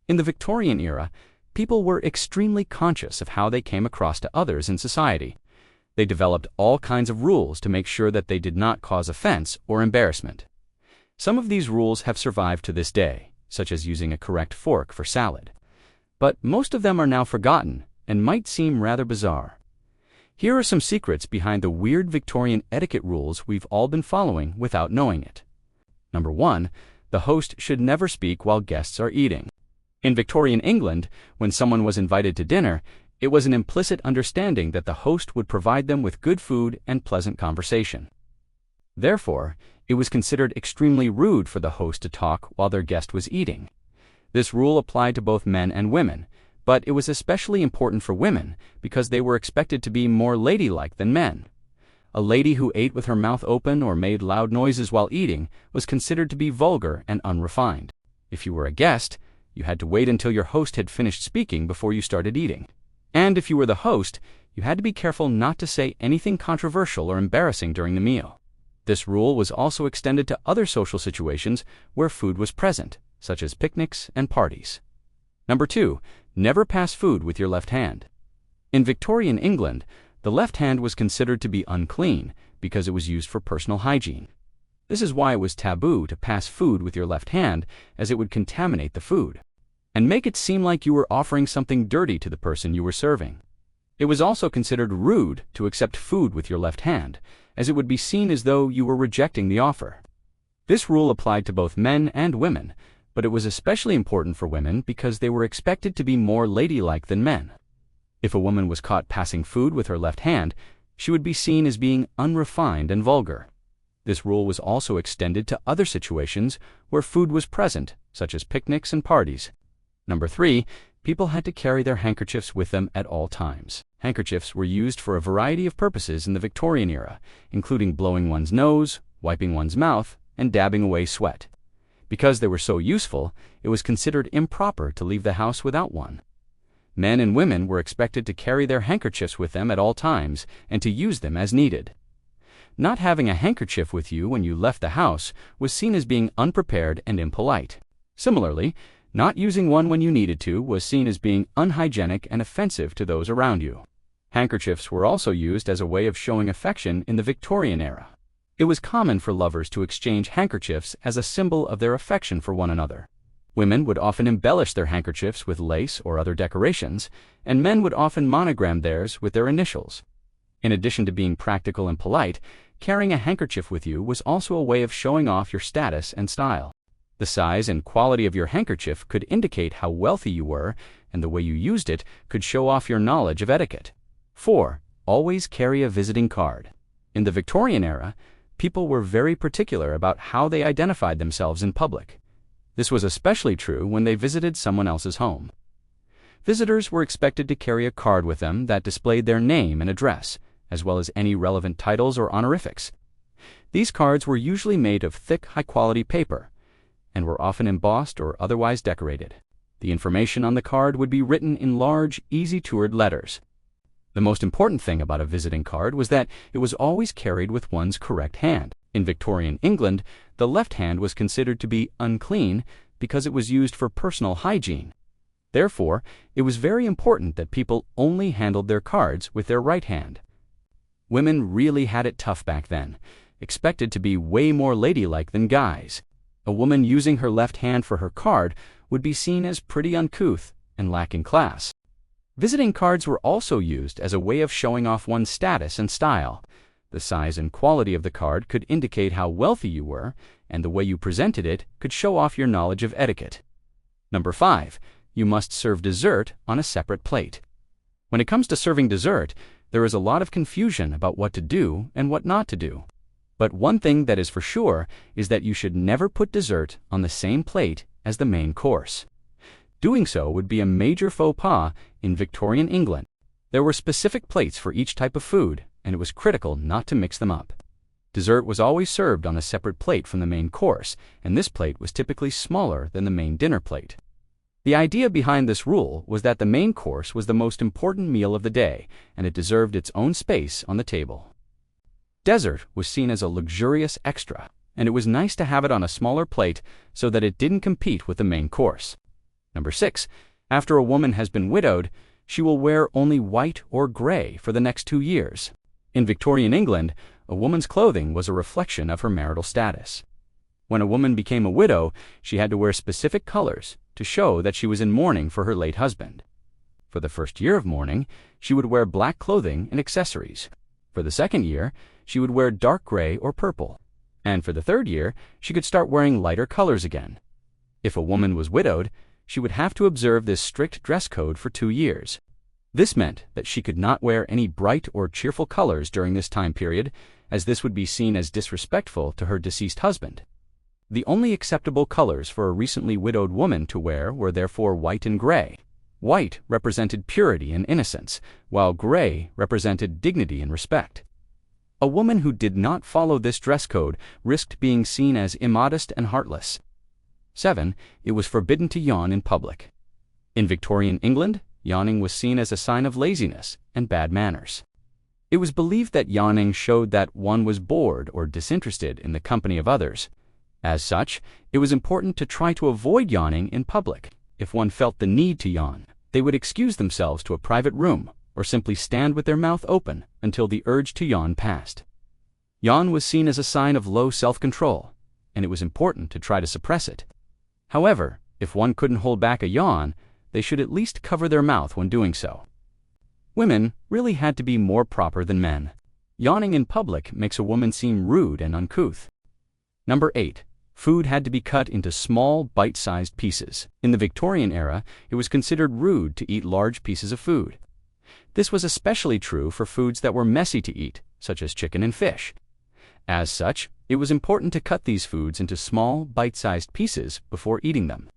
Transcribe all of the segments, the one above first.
In the Victorian era, people were extremely conscious of how they came across to others in society. They developed all kinds of rules to make sure that they did not cause offense or embarrassment. Some of these rules have survived to this day, such as using a correct fork for salad. But most of them are now forgotten and might seem rather bizarre. Here are some secrets behind the weird Victorian etiquette rules we've all been following without knowing it. Number 1. The host should never speak while guests are eating. In Victorian England, when someone was invited to dinner, it was an implicit understanding that the host would provide them with good food and pleasant conversation. Therefore, it was considered extremely rude for the host to talk while their guest was eating. This rule applied to both men and women, but it was especially important for women because they were expected to be more ladylike than men. A lady who ate with her mouth open or made loud noises while eating was considered to be vulgar and unrefined. If you were a guest, you had to wait until your host had finished speaking before you started eating. And if you were the host, you had to be careful not to say anything controversial or embarrassing during the meal. This rule was also extended to other social situations where food was present, such as picnics and parties. Number 2. Never pass food with your left hand. In Victorian England, the left hand was considered to be unclean because it was used for personal hygiene. This is why it was taboo to pass food with your left hand, as it would contaminate the food and make it seem like you were offering something dirty to the person you were serving. It was also considered rude to accept food with your left hand, as it would be seen as though you were rejecting the offer. This rule applied to both men and women, but it was especially important for women because they were expected to be more ladylike than men. If a woman was caught passing food with her left hand, she would be seen as being unrefined and vulgar. This rule was also extended to other situations where food was present, such as picnics and parties. Number 3. People had to carry their handkerchiefs with them at all times. Handkerchiefs were used for a variety of purposes in the Victorian era, including blowing one's nose, wiping one's mouth, and dabbing away sweat. Because they were so useful, it was considered improper to leave the house without one. Men and women were expected to carry their handkerchiefs with them at all times and to use them as needed. Not having a handkerchief with you when you left the house was seen as being unprepared and impolite. Similarly, not using one when you needed to was seen as being unhygienic and offensive to those around you. Handkerchiefs were also used as a way of showing affection in the Victorian era. It was common for lovers to exchange handkerchiefs as a symbol of their affection for one another. Women would often embellish their handkerchiefs with lace or other decorations, and men would often monogram theirs with their initials. In addition to being practical and polite, carrying a handkerchief with you was also a way of showing off your status and style. The size and quality of your handkerchief could indicate how wealthy you were, and the way you used it could show off your knowledge of etiquette. 4. Always carry a visiting card. In the Victorian era, people were very particular about how they identified themselves in public. This was especially true when they visited someone else's home. Visitors were expected to carry a card with them that displayed their name and address, as well as any relevant titles or honorifics. These cards were usually made of thick, high-quality paper, and were often embossed or otherwise decorated. The information on the card would be written in large, easy-to-read letters. The most important thing about a visiting card was that it was always carried with one's correct hand. In Victorian England, the left hand was considered to be unclean because it was used for personal hygiene. Therefore, it was very important that people only handled their cards with their right hand. Women really had it tough back then, expected to be way more ladylike than guys. A woman using her left hand for her card would be seen as pretty uncouth and lacking class. Visiting cards were also used as a way of showing off one's status and style. The size and quality of the card could indicate how wealthy you were, and the way you presented it could show off your knowledge of etiquette. Number 5. You must serve dessert on a separate plate. When it comes to serving dessert, there is a lot of confusion about what to do and what not to do. But one thing that is for sure is that you should never put dessert on the same plate as the main course. Doing so would be a major faux pas in Victorian England. There were specific plates for each type of food, and it was critical not to mix them up. Dessert was always served on a separate plate from the main course, and this plate was typically smaller than the main dinner plate. The idea behind this rule was that the main course was the most important meal of the day, and it deserved its own space on the table. Dessert was seen as a luxurious extra, and it was nice to have it on a smaller plate so that it didn't compete with the main course. Number 6. After a woman has been widowed, she will wear only white or gray for the next 2 years. In Victorian England, a woman's clothing was a reflection of her marital status. When a woman became a widow, she had to wear specific colors to show that she was in mourning for her late husband. For the first year of mourning, she would wear black clothing and accessories. For the second year, she would wear dark gray or purple. And for the third year, she could start wearing lighter colors again. If a woman was widowed, she would have to observe this strict dress code for 2 years. This meant that she could not wear any bright or cheerful colors during this time period, as this would be seen as disrespectful to her deceased husband. The only acceptable colors for a recently widowed woman to wear were therefore white and gray. White represented purity and innocence, while gray represented dignity and respect. A woman who did not follow this dress code risked being seen as immodest and heartless. 7. It was forbidden to yawn in public. In Victorian England, yawning was seen as a sign of laziness and bad manners. It was believed that yawning showed that one was bored or disinterested in the company of others. As such, it was important to try to avoid yawning in public. If one felt the need to yawn, they would excuse themselves to a private room or simply stand with their mouth open until the urge to yawn passed. Yawn was seen as a sign of low self-control, and it was important to try to suppress it. However, if one couldn't hold back a yawn, they should at least cover their mouth when doing so. Women really had to be more proper than men. Yawning in public makes a woman seem rude and uncouth. Number 8. Food had to be cut into small, bite-sized pieces. In the Victorian era, it was considered rude to eat large pieces of food. This was especially true for foods that were messy to eat, such as chicken and fish. As such, it was important to cut these foods into small, bite-sized pieces before eating them.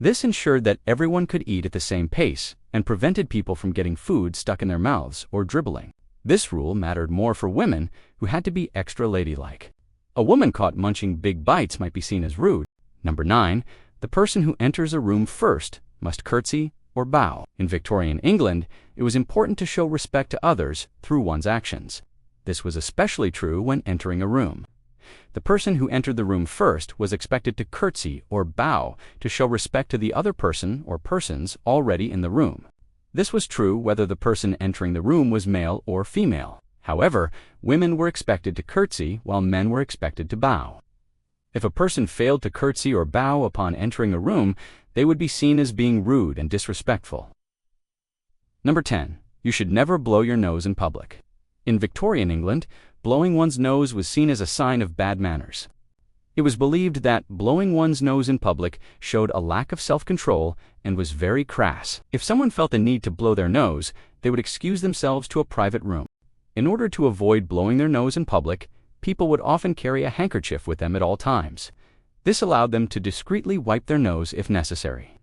This ensured that everyone could eat at the same pace and prevented people from getting food stuck in their mouths or dribbling. This rule mattered more for women, who had to be extra ladylike. A woman caught munching big bites might be seen as rude. Number 9. The person who enters a room first must curtsy or bow. In Victorian England, it was important to show respect to others through one's actions. This was especially true when entering a room. The person who entered the room first was expected to curtsy or bow to show respect to the other person or persons already in the room. This was true whether the person entering the room was male or female. However, women were expected to curtsy while men were expected to bow. If a person failed to curtsy or bow upon entering a room, they would be seen as being rude and disrespectful. Number 10. You should never blow your nose in public. In Victorian England, blowing one's nose was seen as a sign of bad manners. It was believed that blowing one's nose in public showed a lack of self-control and was very crass. If someone felt the need to blow their nose, they would excuse themselves to a private room. In order to avoid blowing their nose in public, people would often carry a handkerchief with them at all times. This allowed them to discreetly wipe their nose if necessary.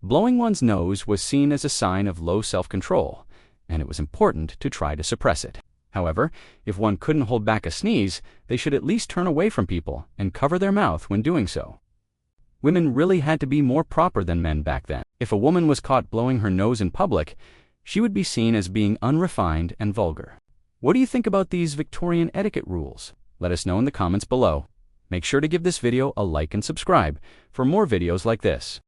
Blowing one's nose was seen as a sign of low self-control, and it was important to try to suppress it. However, if one couldn't hold back a sneeze, they should at least turn away from people and cover their mouth when doing so. Women really had to be more proper than men back then. If a woman was caught blowing her nose in public, she would be seen as being unrefined and vulgar. What do you think about these Victorian etiquette rules? Let us know in the comments below. Make sure to give this video a like and subscribe for more videos like this.